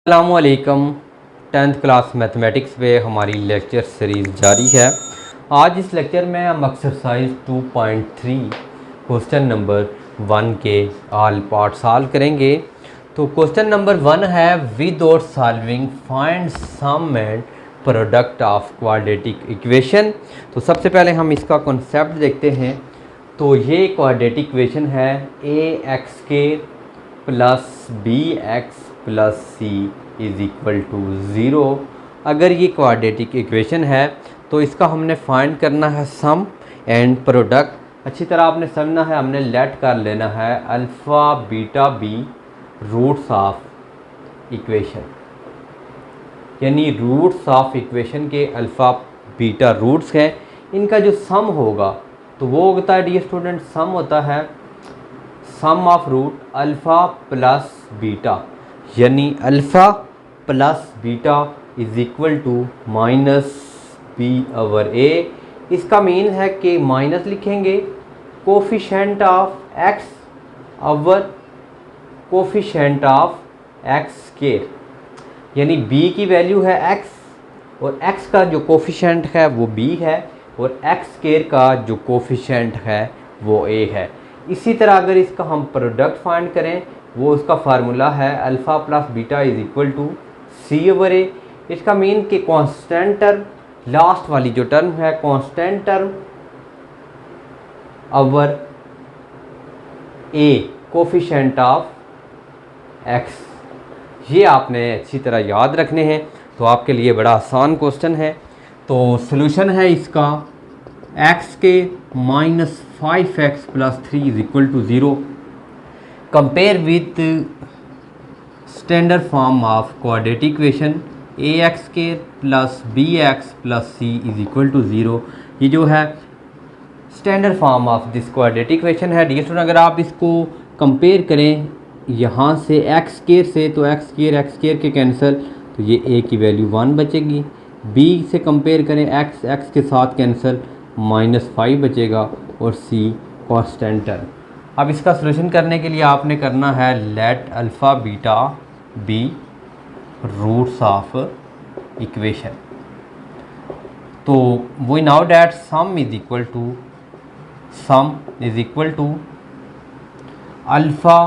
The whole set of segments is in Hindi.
अस्सलामुअलैकुम। 10th क्लास मैथमेटिक्स पे हमारी लेक्चर सीरीज़ जारी है। आज इस लेक्चर में हम एक्सरसाइज 2.3 क्वेश्चन नंबर 1 के ऑल पार्ट सॉल्व करेंगे। तो क्वेश्चन नंबर 1 है without solving find sum and product of quadratic equation. तो सबसे पहले हम इसका कॉन्सेप्ट देखते हैं। तो ये क्वाड्रेटिक इक्वेशन है ax² plus bx plus c is equal to 0। अगर ये क्वाड्रेटिक इक्वेशन है तो इसका हमने फाइंड करना है सम एंड प्रोडक्ट। अच्छी तरह आपने समझना है, हमने लेट कर लेना है alpha beta be roots of equation, यानी रूट्स ऑफ इक्वेशन के अल्फ़ा बीटा रूट्स हैं। इनका जो सम होगा तो वो होता है डियर स्टूडेंट, सम होता है sum of root alpha plus beta, यानी alpha plus beta is equal to minus B over A. इसका मीन है कि माइनस लिखेंगे coefficient of X over coefficient of X square, यानी b की वैल्यू है x और x का जो कोफिशेंट है वो b है और x स्क्वायर का जो कोफिशेंट है वो a है। इसी तरह अगर इसका हम प्रोडक्ट फाइंड करें, वो उसका फार्मूला है alpha plus beta is equal to C over A. इसका मीन कि कांस्टेंट टर्म, लास्ट वाली जो टर्म है constant term over A coefficient of x, ये आपने अच्छी तरह याद रखने हैं। तो आपके लिए बड़ा आसान क्वेश्चन है। तो सॉल्यूशन है इसका x के minus 5x plus 3 is equal to 0 compare with standard form of quadratic equation ax² plus bx plus c is equal to 0। ये जो है standard form of this quadratic equation है। डियर स्टूडेंट, अगर आप इसको कंपेयर करें यहाँ से x² से, तो x² के कैंसिल, तो ये a की वैल्यू 1 बचेगी। b से कंपेयर करें x के साथ कैंसिल, -5 बचेगा और c कांस्टेंट टर्म। अब इसका सलूशन करने के लिए आपने करना है let alpha beta be roots of equation. तो we now that sum is equal to alpha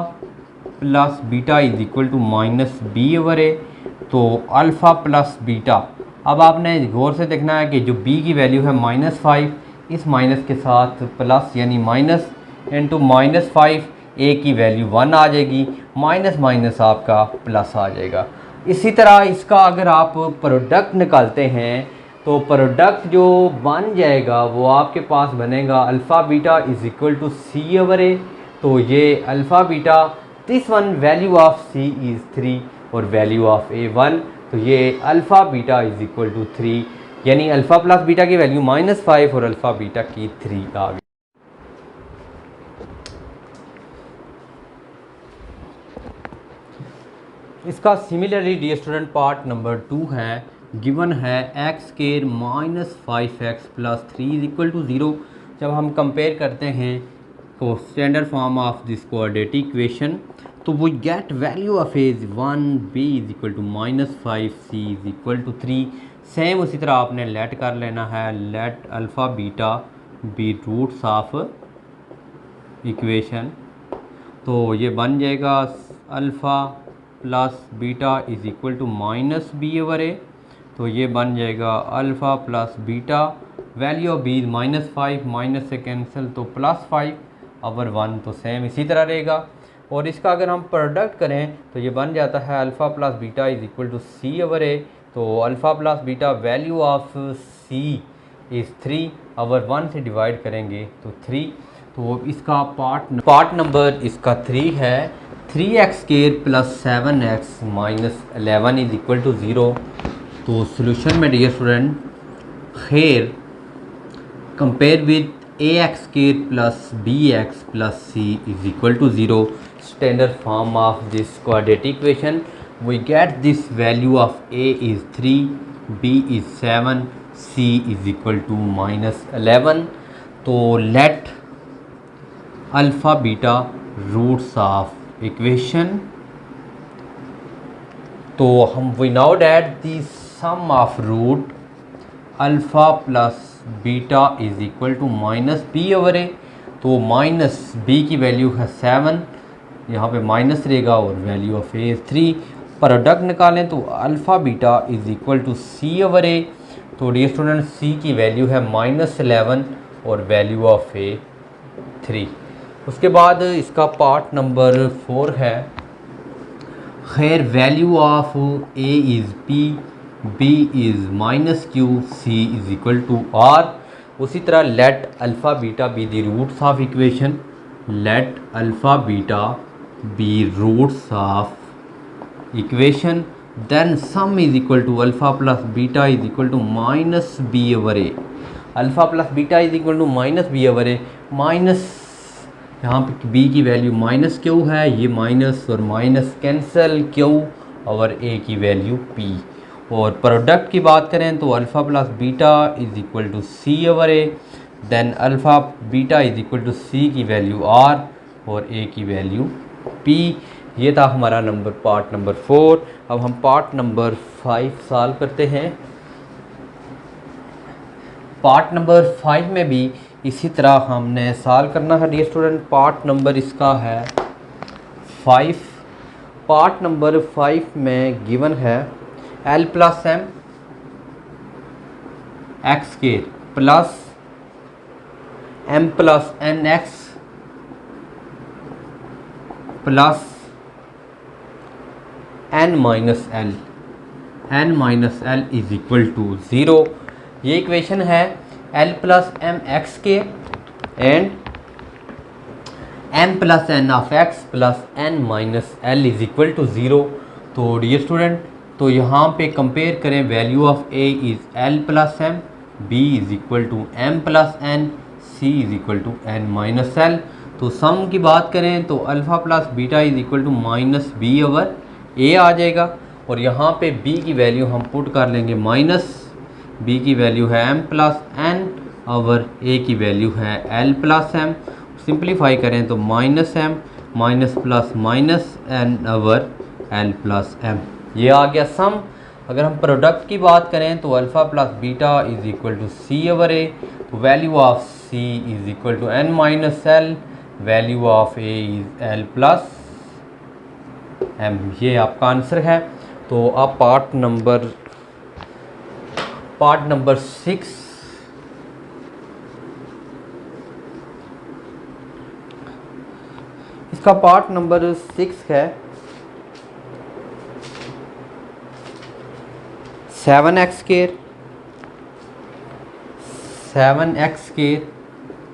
plus beta is equal to minus B over ए। तो अल्फ़ा प्लस बीटा, अब आपने गौर से देखना है कि जो b की वैल्यू है -5, इस माइनस के साथ प्लस यानी माइनस इंटू -5, a की वैल्यू 1 आ जाएगी, माइनस माइनस आपका प्लस आ जाएगा। इसी तरह इसका अगर आप प्रोडक्ट निकालते हैं तो प्रोडक्ट जो बन जाएगा वो आपके पास बनेगा alpha beta is equal to C over ए। तो ये alpha beta, this one value of c is 3 और वैल्यू ऑफ a 1, तो ये alpha beta is equal to 3, यानी अल्फ़ा प्लस बीटा की वैल्यू -5 और अल्फ़ा बीटा की 3 आ गई। इसका similarly dear student part number 2 है, गिवन है x² minus 5x plus 3 is equal to 0। जब हम कंपेयर करते हैं तो standard form of this quadratic equation, तो वो get value of a is 1, b is equal to -5, c is equal to 3। Same उसी तरह आपने लेट कर लेना है let alpha beta be roots of equation. तो ये बन जाएगा alpha plus beta is equal to minus B over ए। तो ये बन जाएगा alpha plus beta, value of b -5, minus से कैंसिल तो +5 ओवर 1, तो सेम इसी तरह रहेगा। और इसका अगर हम प्रोडक्ट करें तो ये बन जाता है alpha plus beta is equal to C over ए। तो alpha plus beta value of c is 3 over 1 से डिवाइड करेंगे तो 3। तो इसका पार्ट नंबर इसका 3 है। 3x² plus 7x minus 11 is equal to 0। तो सोल्यूशन में dear student here compare with ax² plus bx plus c is equal to 0, standard form of this quadratic equation, we get this value of a is 3, b is 7, c is equal to -11। तो let alpha beta roots of equation, तो हम we now that the sum of root alpha plus beta is equal to minus B over ए। तो माइनस बी की वैल्यू है 7, यहाँ पे माइनस रहेगा और वैल्यू ऑफ ए 3। प्रोडक्ट निकालें तो alpha beta is equal to C over ए। तो डियर स्टूडेंट सी की वैल्यू है -11 और वैल्यू ऑफ ए 3। उसके बाद इसका पार्ट नंबर 4 है, खैर value of a is p, b is minus q, c is equal to r. उसी तरह let alpha beta be the roots of equation, let alpha beta be roots of equation, then sum is equal to alpha plus beta is equal to minus B over a. Alpha plus beta is equal to minus B over a, minus यहाँ पे बी की वैल्यू माइनस क्यू है, ये माइनस और माइनस कैंसिल, क्यू और ए की वैल्यू पी। और प्रोडक्ट की बात करें तो alpha plus beta is equal to C over a, then alpha beta is equal to c की वैल्यू आर और ए की वैल्यू पी। ये था हमारा पार्ट नंबर 4। अब हम पार्ट नंबर 5 सॉल्व करते हैं। पार्ट नंबर 5 में भी इसी तरह हमने सॉल्व करना है डियर स्टूडेंट। पार्ट नंबर इसका है 5। पार्ट नंबर 5 में गिवन है l plus m x square plus m plus n x plus n minus l is equal to 0। ये इक्वेशन है एल प्लस एम एक्स के and m plus n of x plus n minus l is equal to 0। तो डियर स्टूडेंट तो यहाँ पे कंपेयर करें, value of a is l plus m, b is equal to m plus n, c is equal to n minus l. तो सम की बात करें तो alpha plus beta is equal to minus B over a आ जाएगा। और यहाँ पे बी की वैल्यू हम पुट कर लेंगे माइनस, बी की वैल्यू है m plus n over a की वैल्यू है एल प्लस एम। सिंप्लीफाई करें तो minus m minus plus minus n over l plus m, ये आ गया सम। अगर हम प्रोडक्ट की बात करें तो alpha plus beta is equal to C over ए, तो value of c is equal to n minus l, value of a is l plus m. ये आपका आंसर है। तो अब पार्ट नंबर 6। इसका पार्ट नंबर 6 है 7x square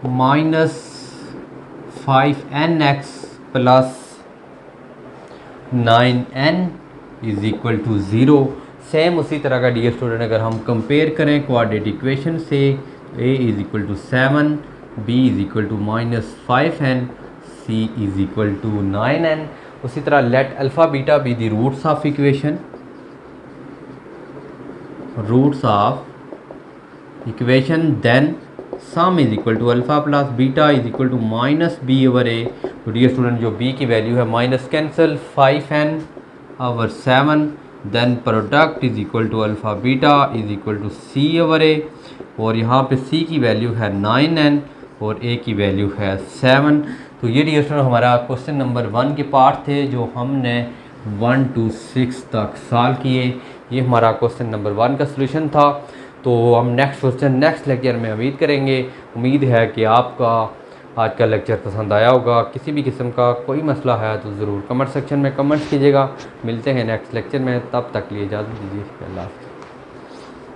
minus 5nx plus 9n is equal to 0। Same उसी तरह का डियर स्टूडेंट अगर हम कंपेयर करें क्वाड्रेटिक इक्वेशन से, a is equal to 7, b is equal to minus 5n, c is equal to 9n। उसी तरह let alpha beta be the roots of equation, then sum is equal to alpha plus beta is equal to minus B over ए। तो डियर स्टूडेंट जो बी की वैल्यू है minus cancel 5n over 7, then product is equal to alpha beta is equal to C over a. और यहाँ पे सी की वैल्यू है 9n और ए की वैल्यू है 7। तो ये डियर स्टूडेंट हमारा क्वेश्चन नंबर 1 के पार्ट थे जो हमने 1 to 6 तक सॉल्व किए। ये हमारा क्वेश्चन नंबर 1 का सलूशन था। तो हम नेक्स्ट क्वेश्चन नेक्स्ट लेक्चर में उम्मीद करेंगे। उम्मीद है कि आपका आज का लेक्चर पसंद आया होगा। किसी भी किस्म का कोई मसला है तो ज़रूर कमेंट सेक्शन में कमेंट्स कीजिएगा। मिलते हैं नेक्स्ट लेक्चर में, तब तक लिए इजाज़त दीजिए। अल्लाह हाफ़िज़।